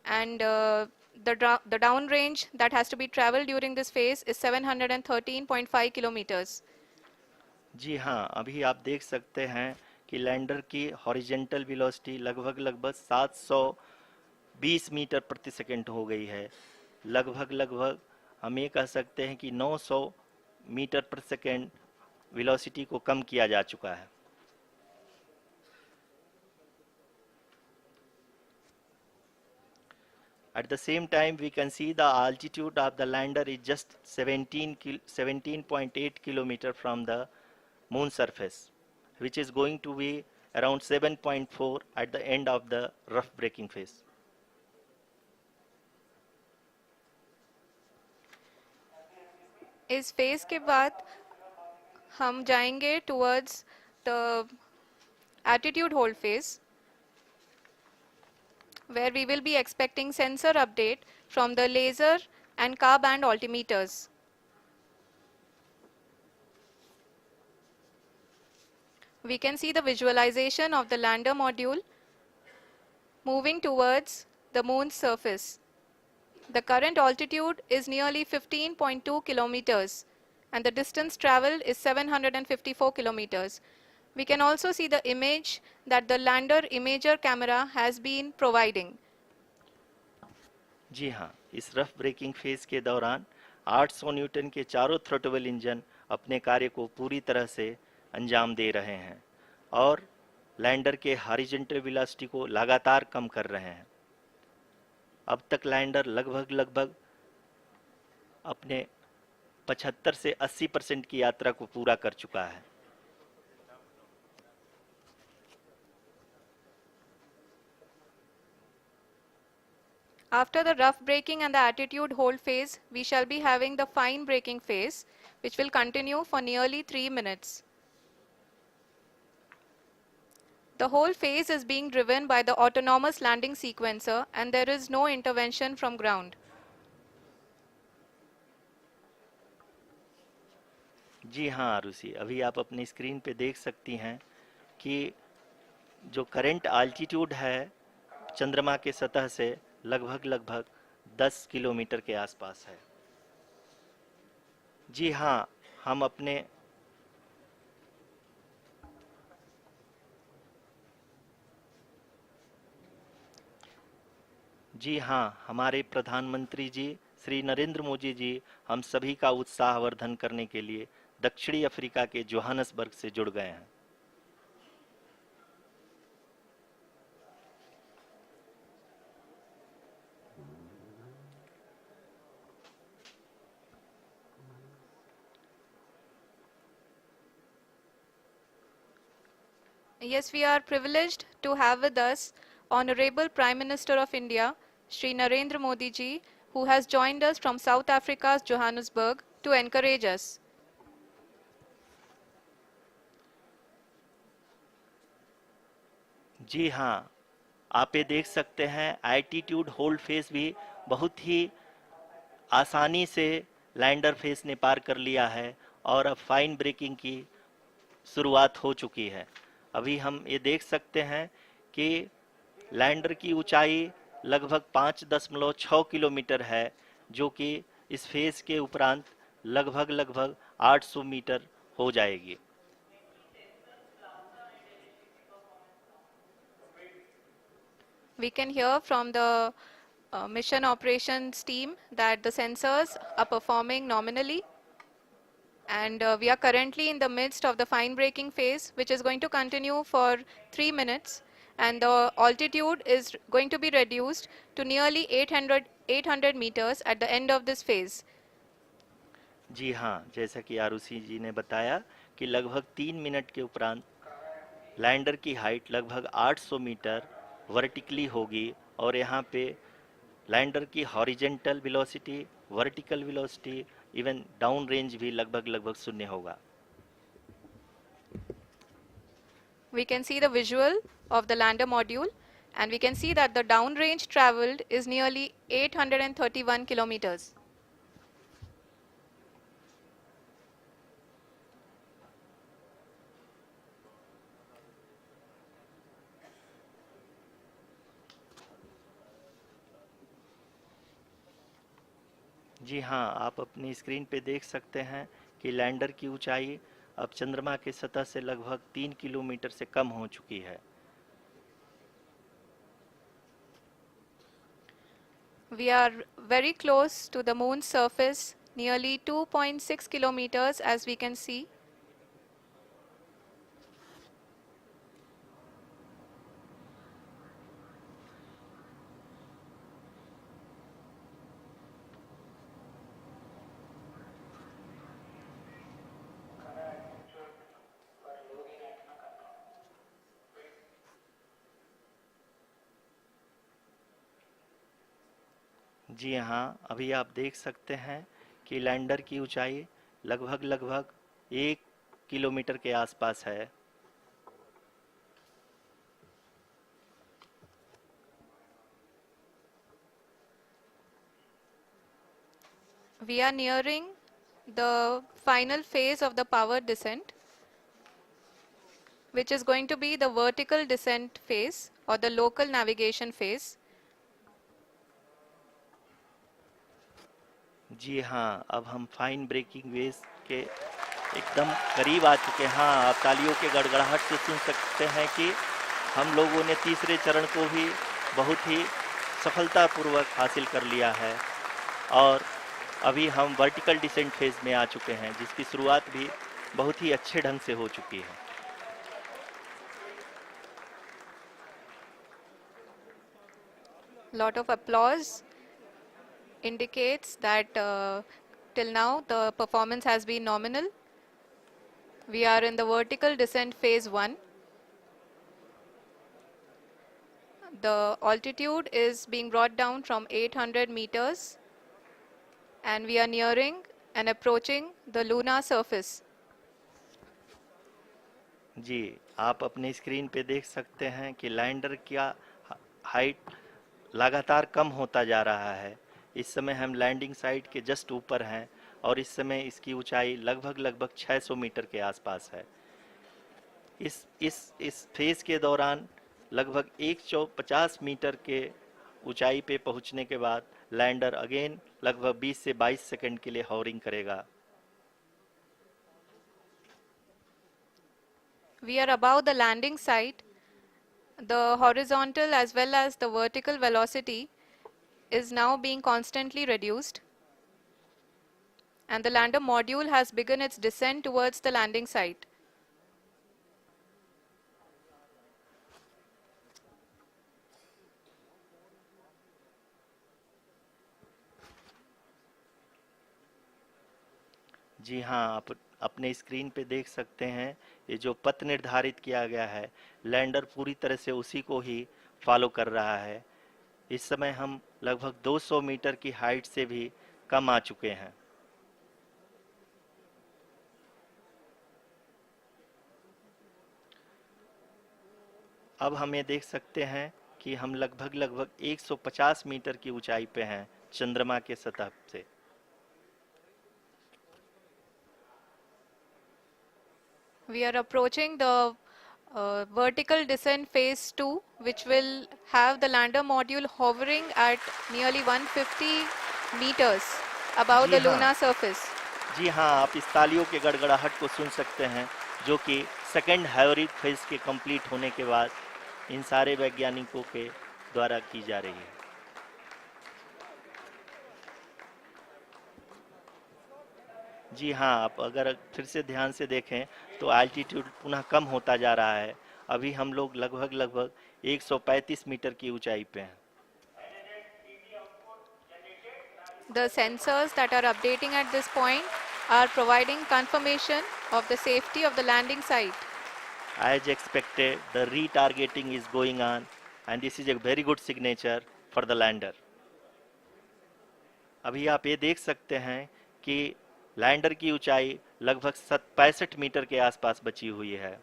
and the downrange that has to be traveled during this phase is 713.5 kilometers. जी हाँ, अभी आप देख सकते हैं कि लैंडर की हॉरिजेंटल वेलोसिटी लगभग 720 मीटर प्रति सेकंड हो गई है। लगभग हम ये कह सकते हैं कि 900 मीटर प्रति सेकंड वेलोसिटी को कम किया जा चुका है। At the same time, we can see the altitude of the lander is just 17.8 kilometer from the moon surface, which is going to be around 7.4 at the end of the rough braking phase. इस phase के बाद हम जाएंगे towards the attitude hold phase, where we will be expecting sensor update from the laser and car band altimeters. We can see the visualization of the lander module moving towards the moon's surface. The current altitude is nearly 15.2 kilometers and the distance traveled is 754 kilometers. We can also see the image that the lander imager camera has been providing. जी हाँ, इस rough breaking phase के दौरान 800 Newton के चारों throttle engine अपने कार्य को पूरी तरह से अंजाम दे रहे हैं और लैंडर के हॉरिजॉन्टल वेलोसिटी को लगातार कम कर रहे हैं। अब तक लैंडर लगभग अपने 75 से 80% की यात्रा को पूरा कर चुका है। After the rough braking and the attitude hold phase, we shall be having the fine braking phase, which will continue for nearly 3 minutes. The whole phase is being driven by the autonomous landing sequencer and there is no intervention from ground. जी हाँ आरुषि, अभी आप अपनी screen पे देख सकती हैं कि जो करंट आल्टीट्यूड है चंद्रमा के सतह से लगभग 10 किलोमीटर के आसपास है। जी हाँ, हम अपने जी हाँ, हमारे प्रधानमंत्री जी श्री नरेंद्र मोदी जी हम सभी का उत्साहवर्धन करने के लिए दक्षिणी अफ्रीका के जोहानसबर्ग से जुड़ गए हैं। Yes, we are privileged to have with us Honorable Prime Minister of India, Shri Narendra Modi ji, who has joined us from South Africa's Johannesburg to encourage us. जी हाँ, आप ये देख सकते हैं एल्टीट्यूड होल्ड फेज भी बहुत ही आसानी से लैंडर फेज ने पार कर लिया है और अब फाइन ब्रेकिंग की शुरुआत हो चुकी है। अभी हम ये देख सकते हैं कि लैंडर की ऊंचाई लगभग 5.6 किलोमीटर है, जो कि इस फेज के उपरांत लगभग 800 मीटर हो जाएगी। We can hear from the mission operations team that the sensors are performing nominally, and we are currently in the midst of the fine braking phase, which is going to continue for 3 minutes, and the altitude is going to be reduced to nearly 800 meters at the end of this phase. जी हाँ, जैसा कि आरुषि जी ने बताया कि लगभग 3 minute के उपरांत lander की हाइट लगभग 800 मीटर वर्टिकली होगी और यहाँ पे लैंडर की horizontal velocity, vertical velocity, even down range भी लगभग शून्य होगा। We can see the visual of the lander module, and we can see that the downrange traveled is nearly 831 kilometers. जी हाँ, आप अपनी स्क्रीन पे देख सकते हैं कि लैंडर की ऊंचाई अब चंद्रमा की सतह से लगभग 3 किलोमीटर से कम हो चुकी है। We are very close to the moon's surface, nearly 2.6 kilometers as we can see. जी हाँ, अभी आप देख सकते हैं कि लैंडर की ऊंचाई लगभग लगभग 1 किलोमीटर के आसपास है। We are nearing the final phase of the power descent, which is going to be the vertical descent phase or the local navigation phase. जी हाँ, अब हम फाइन ब्रेकिंग वेव्स के एकदम करीब आ चुके हैं। हाँ, आप तालियों के गड़गड़ाहट से सुन सकते हैं कि हम लोगों ने तीसरे चरण को भी बहुत ही सफलतापूर्वक हासिल कर लिया है और अभी हम वर्टिकल डिसेंट फेज में आ चुके हैं, जिसकी शुरुआत भी बहुत ही अच्छे ढंग से हो चुकी है। Lot of applause indicates that till now the performance has been nominal. We are in the vertical descent phase 1. The altitude is being brought down from 800 meters and we are nearing and approaching the lunar surface. जी, आप अपनी screen पे देख सकते हैं कि lander का height लगातार कम होता जा रहा है। इस समय हम लैंडिंग साइट के जस्ट ऊपर हैं और इस समय इसकी ऊंचाई लगभग लगभग 600 मीटर के आसपास है। इस फेज के दौरान लगभग 150 मीटर के ऊंचाई पे पहुंचने के बाद लैंडर अगेन लगभग 20 से 22 सेकंड के लिए हॉवरिंग करेगा। We are above the landing site. The horizontal as well as the vertical velocity is now being constantly reduced. And the lander module has begun its descent towards the landing site. जी हाँ, आप अपने screen पे देख सकते हैं ये जो पथ निर्धारित किया गया है, लैंडर पूरी तरह से उसी को ही फॉलो कर रहा है। इस समय हम लगभग 200 मीटर की हाइट से भी कम आ चुके हैं। अब हम ये देख सकते हैं कि हम लगभग लगभग 150 मीटर की ऊंचाई पे हैं चंद्रमा के सतह से। We are approaching the vertical descent phase 2, which will have the lander module hovering at nearly 150 meters above ji the हाँ, lunar surface. जी हाँ, आप इस तालियों के गड़गड़ाहट को सुन सकते हैं, जो कि सेकंड हैवरिक फेज के कंप्लीट होने के बाद इन सारे वैज्ञानिकों के द्वारा की जा रही है। जी हाँ, आप अगर फिर से ध्यान से देखें तो एल्टीट्यूड पुनः कम होता जा रहा है। अभी हम लोग लगभग लगभग 135 मीटर की ऊंचाई पे हैं। The sensors that are updating at this point are providing confirmation of the safety of the landing site. As expected, the retargeting is going on and this is a very good signature for the lander. अभी आप ये देख सकते हैं कि lander की ऊंचाई लगभग 65 मीटर के आसपास बची हुई है।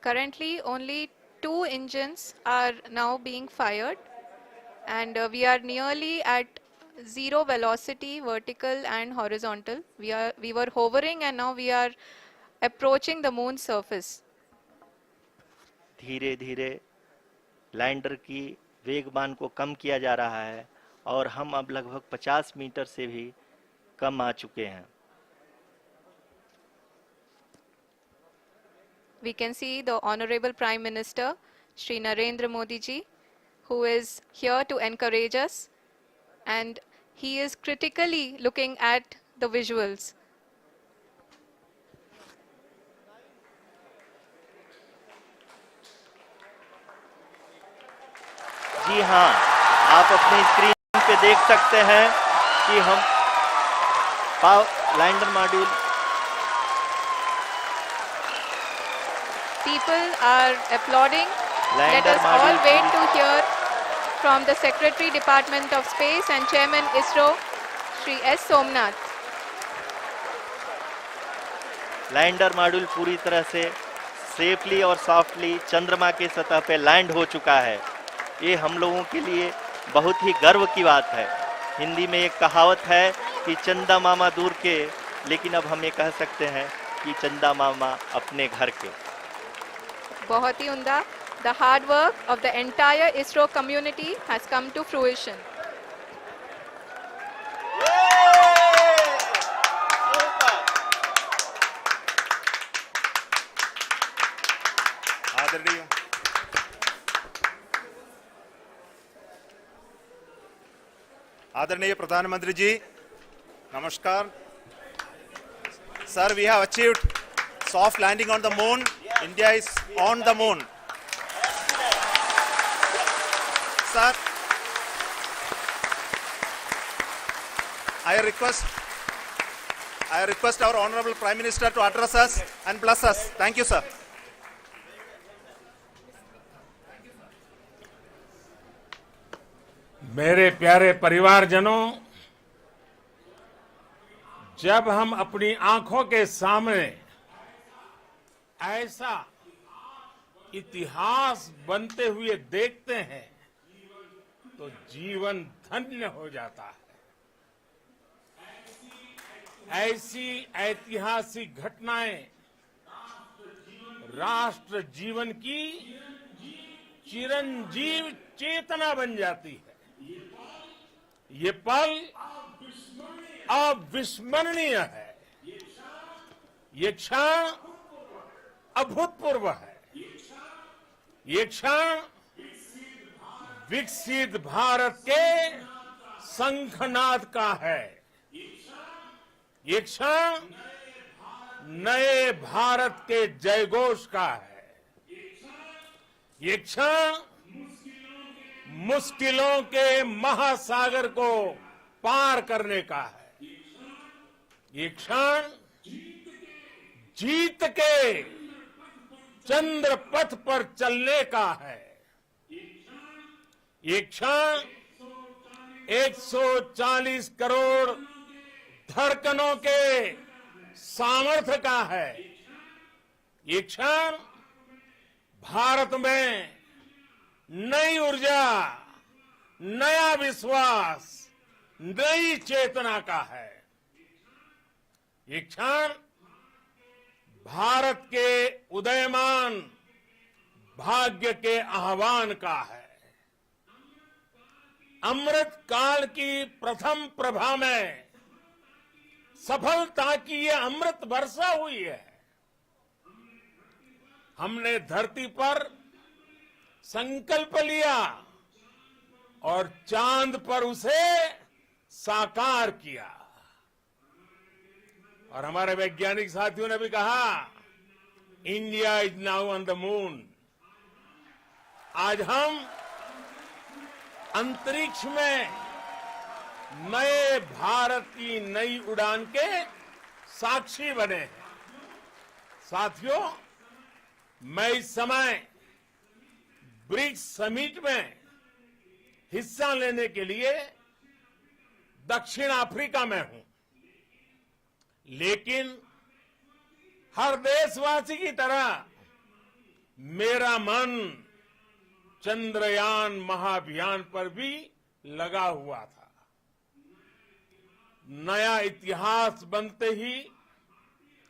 Currently, only 2 engines are now being fired, and we are nearly at zero velocity, vertical and horizontal. We were hovering, and now we are approaching the moon's surface. धीरे धीरे लैंडर की वेगमान को कम किया जा रहा है और हम अब लगभग 50 मीटर से भी कम आ चुके हैं। We can see the Honorable Prime Minister, Shri Narendra Modi ji, who is here to encourage us, and he is critically looking at the visuals. जी हाँ, आप अपनी स्क्रीन पे देख सकते हैं कि हम lander module People are applauding. Let lander us all module wait to hear from the Secretary Department of Space and Chairman ISRO, Shri S. Somnath. Lander module पूरी तरह से सेफली और सॉफ्टली चंद्रमा के सतह पे लैंड हो चुका है। ये हम लोगों के लिए बहुत ही गर्व की बात है। हिंदी में एक कहावत है कि चंदा मामा दूर के, लेकिन अब हम ये कह सकते हैं कि चंदा मामा अपने घर के। बहुत ही उम्दा. The hard work of the entire ISRO community has come to fruition. आदरणीय आदरणीय प्रधानमंत्री जी, नमस्कार sir. We have achieved soft landing on the moon. India is on the moon. Sir, I request our Honorable Prime Minister to address us and bless us. Thank you, sir. मेरे प्यारे परिवारजनों, जब हम अपनी आंखों के सामने ऐसा इतिहास बनते हुए देखते हैं तो जीवन धन्य हो जाता है। ऐसी ऐतिहासिक घटनाएं राष्ट्र जीवन की चिरंजीव चेतना बन जाती है। ये पल अविस्मरणीय है। ये क्षण अभूतपूर्व है। ये क्षण विकसित भारत के शंखनाद का है। ये क्षण नए भारत के जयघोष का है। ये क्षण मुश्किलों के महासागर को पार करने का है। ये क्षण जीत के चंद्र पथ पर चलने का है। ये क्षण 140 करोड़ धड़कनों के सामर्थ्य का है। ये क्षण भारत में नई ऊर्जा, नया विश्वास, नई चेतना का है। ये क्षण भारत के उदयमान भाग्य के आह्वान का है। अमृत काल की प्रथम प्रभा में सफलता की ये अमृत वर्षा हुई है। हमने धरती पर संकल्प लिया और चांद पर उसे साकार किया। और हमारे वैज्ञानिक साथियों ने भी कहा, India is now on the moon. आज हम अंतरिक्ष में नए भारत की नई उड़ान के साक्षी बने हैं। साथियों, मैं इस समय ब्रिक्स समिट में हिस्सा लेने के लिए दक्षिण अफ्रीका में हूं, लेकिन हर देशवासी की तरह मेरा मन चंद्रयान महाअभियान पर भी लगा हुआ था। नया इतिहास बनते ही